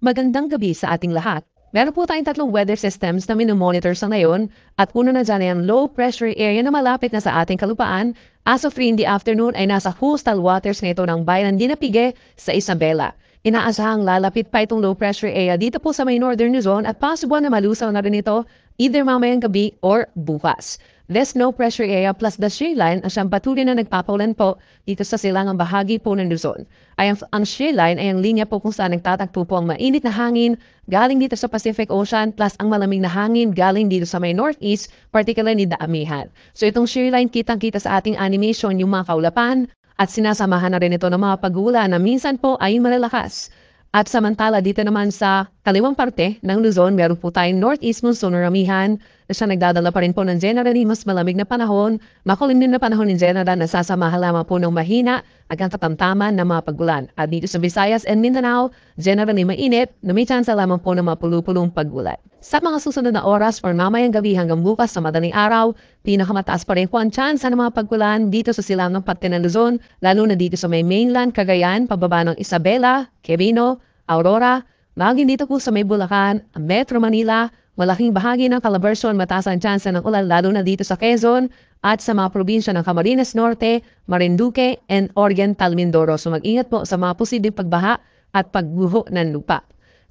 Magandang gabi sa ating lahat. Meron po tayong tatlong weather systems na minomonitor sa ngayon at una na dyan ay ang low pressure area na malapit na sa ating kalupaan. As of 3 in the afternoon ay nasa coastal waters na ito ng bayan ng Dinapigue sa Isabela. Inaasahang lalapit pa itong low pressure area dito po sa may northern Luzon at possible na malusaw na rin ito either mamayang gabi or bukas. This low pressure area plus the shear line ang siyang patuloy na nagpapaulan po dito sa silangang bahagi po ng Luzon. Ang shear line ay ang linya po kung saan nagtatakbo po ang mainit na hangin galing dito sa Pacific Ocean plus ang malamig na hangin galing dito sa may northeast, particularly the Amihan. So itong shear line kitang-kita sa ating animation yung mga kaulapan at sinasamahan na rin ito ng mga pag-ulan na minsan po ay malalakas. At samantala dito naman sa kaliwang parte ng Luzon, meron po tayong northeast monsoon or Amihan na siya nagdadala pa rin po ng generally mas malamig na panahon, makulimlim na panahon in general na sasamahan lamang po ng mahina hanggang katamtaman na mga pag-ulan. At dito sa Visayas and Mindanao, generally mainit na may chance lamang po ng mga pulu-pulong pag-ulan. Sa mga susunod na oras or mamayang gabi hanggang bukas sa madaling araw, pinakamataas pa rin po ang chance ng mga pag-ulan dito sa silangang parte ng Luzon, lalo na dito sa may mainland, Cagayan, pababa ng Isabela, Quirino, Aurora, maging dito po sa may Bulacan, Metro Manila, malaking bahagi ng Calabarzon mataas ang chance ng ulan lalo na dito sa Quezon at sa mga probinsya ng Camarines Norte, Marinduque, and Oriental Mindoro. So mag-ingat po sa mga posibleng pagbaha at pagguho ng lupa.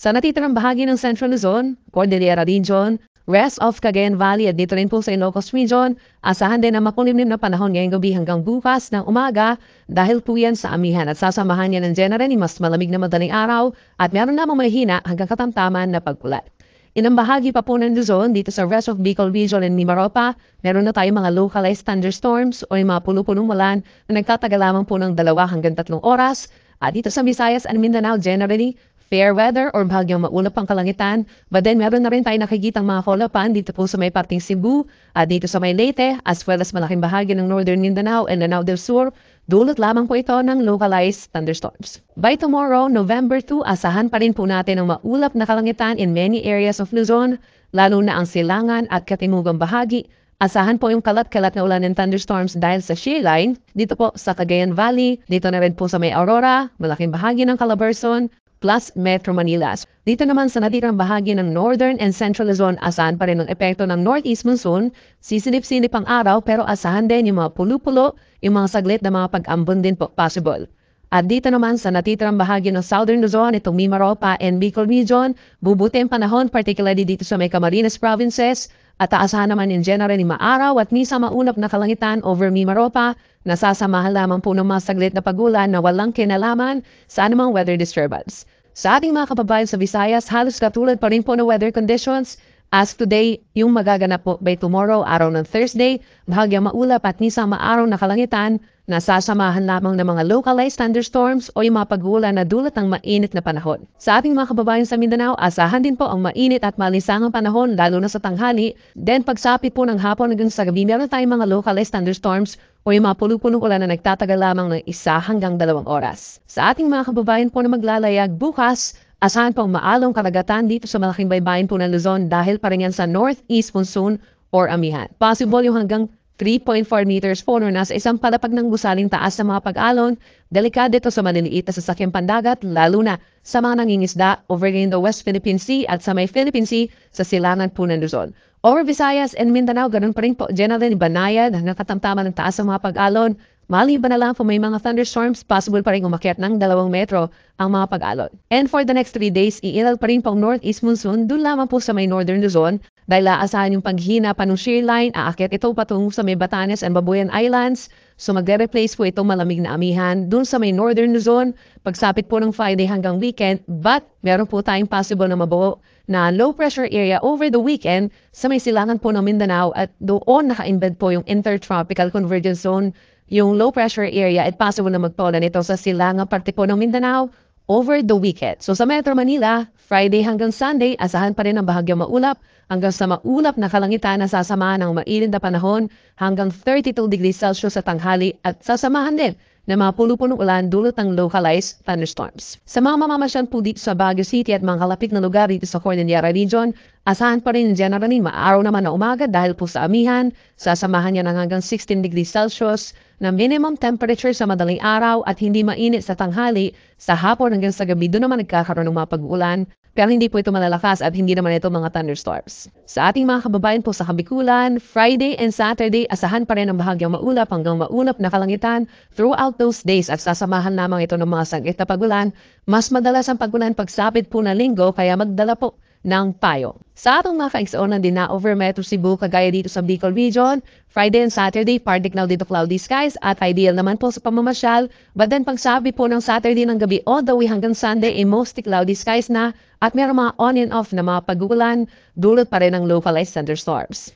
Sa natitirang bahagi ng Central Luzon, Cordillera Region, rest of Cagayan Valley at dito rin po sa Ilocos Region, asahan din ang makulimlim na panahon ngayong gabi hanggang bukas ng umaga dahil po yan sa amihan at sasamahan niya ng generally mas malamig na madaling araw at meron namang mahina hanggang katamtaman na pagkulat. Inang bahagi pa po ng Luzon, dito sa rest of Bicol Region and Mimaropa, meron na tayong mga localized thunderstorms o yung mga pulo-pulong ulan na nagtatagal lamang po ng 2 hanggang 3 oras. At dito sa Visayas and Mindanao, generally, fair weather or bahagyang maulap ang kalangitan. But then meron na rin tayo nakikitang mga kaulapan dito po sa may parting Cebu at dito sa may Leyte as well as malaking bahagi ng Northern Mindanao and Lanao del Sur. Dulot lamang po ito ng localized thunderstorms. By tomorrow, November 2, asahan pa rin po natin ang maulap na kalangitan in many areas of Luzon, lalo na ang silangan at katimugang bahagi. Asahan po yung kalat-kalat na ulan ng thunderstorms dahil sa shear line, dito po sa Cagayan Valley, dito na rin po sa may Aurora, malaking bahagi ng Calabarzon, plus Metro Manila. Dito naman sa natirang bahagi ng Northern and Central Luzon, asahan pa rin ang epekto ng Northeast Monsoon, sisilip-silip ang araw pero asahan din yung mga pulo-pulo, yung mga saglit na mga pag-ambon din po possible. At dito naman sa natitirang bahagi ng Southern Luzon, itong Mimaropa and Bicol Region, bubuti ang panahon particularly dito sa may Camarines Provinces at aasahan naman in general ni maaraw at minsan maulap na kalangitan over Mimaropa, nasasamahan lamang po ng mga saglit na pagulan na walang kinalaman sa anumang weather disturbance. Sa ating mga kababayan sa Visayas, halos katulad pa rin po ng weather conditions. As today, yung magaganap po by tomorrow, araw ng Thursday, bahagyang maulap at minsan maaraw na kalangitan, nasasamahan lamang ng mga localized thunderstorms o yung mga pag-ulan na dulot ng mainit na panahon. Sa ating mga kababayan sa Mindanao, asahan din po ang mainit at malinsangang panahon lalo na sa tanghali. Then pagsapit po ng hapon hanggang sa gabi, meron tayong mga localized thunderstorms o yung mga pulo-punong ulan na nagtatagal lamang ng 1 hanggang 2 oras. Sa ating mga kababayan po na maglalayag bukas, asahan pong maalong karagatan dito sa malaking baybayin po ng Luzon dahil pa rin yan sa northeast monsoon or amihan. Possible yung hanggang 3.4 meters po na nasa isang palapag ng gusaling taas sa mga pag-alon. Delikado ito sa maliliit na sasakyang pandagat, lalo na sa mga nangingisda over in the West Philippine Sea at sa may Philippine Sea sa silangan po ng Luzon. Over Visayas and Mindanao, ganun pa rin po generally banayad hanggang katamtaman ng taas sa mga pag-alon. Maliban na lang po may mga thunderstorms, possible pa rin umakyat ng 2 metro ang mga pag-alon. And for the next 3 days, iilal pa rin po ang northeast monsoon dun lamang po sa may northern Luzon dahil aasahan yung paghina pa ng shear line, aakyat ito patungo sa may Batanes and Babuyan Islands. So magre-replace po itong malamig na amihan dun sa may northern Luzon pagsapit po ng Friday hanggang weekend. But meron po tayong possible na mabuo na low pressure area over the weekend sa may silangan po ng Mindanao at doon naka-embed po yung intertropical convergence zone. Yung low pressure area at possible na magpaulan ito sa silangang parte po ng Mindanao over the weekend. So sa Metro Manila, Friday hanggang Sunday, asahan pa rin ang bahagyang maulap hanggang sa maulap na kalangitan na sasamahan ng mainit na panahon hanggang 32 degrees Celsius sa tanghali at sasamahan din na mga pulo-punong ulan dulot ng localized thunderstorms. Sa mga mamamasyal po dito sa Baguio City at mga kalapit na lugar dito sa Cordillera Region, asahan pa rin generally maaraw naman na umaga dahil po sa amihan, sasamahan niya ng hanggang 16 degrees Celsius na minimum temperature sa madaling araw at hindi mainit sa tanghali, sa hapon hanggang sa gabi doon naman nagkakaroon ng mga pag-uulan pero hindi po ito malalakas at hindi naman ito mga thunderstorms. Sa ating mga kababayan po sa Kabikulan, Friday and Saturday, asahan pa rin ang bahagyang maulap hanggang maulap na kalangitan throughout those days at sasamahan lamang ito ng mga saglit na pagulan. Mas madalas ang pagulan pagsapit po na linggo kaya magdala po ng payo. Sa atong mga kaigsuonan din na over Metro Cebu, kagaya dito sa Bicol Region, Friday and Saturday, partly cloudy to cloudy skies at ideal naman po sa pamamasyal. But then pagsabi po ng Saturday ng gabi all the way hanggang Sunday, mostly cloudy skies na at meron mga on and off na mga pagulan, dulot pa rin ng localized thunderstorms.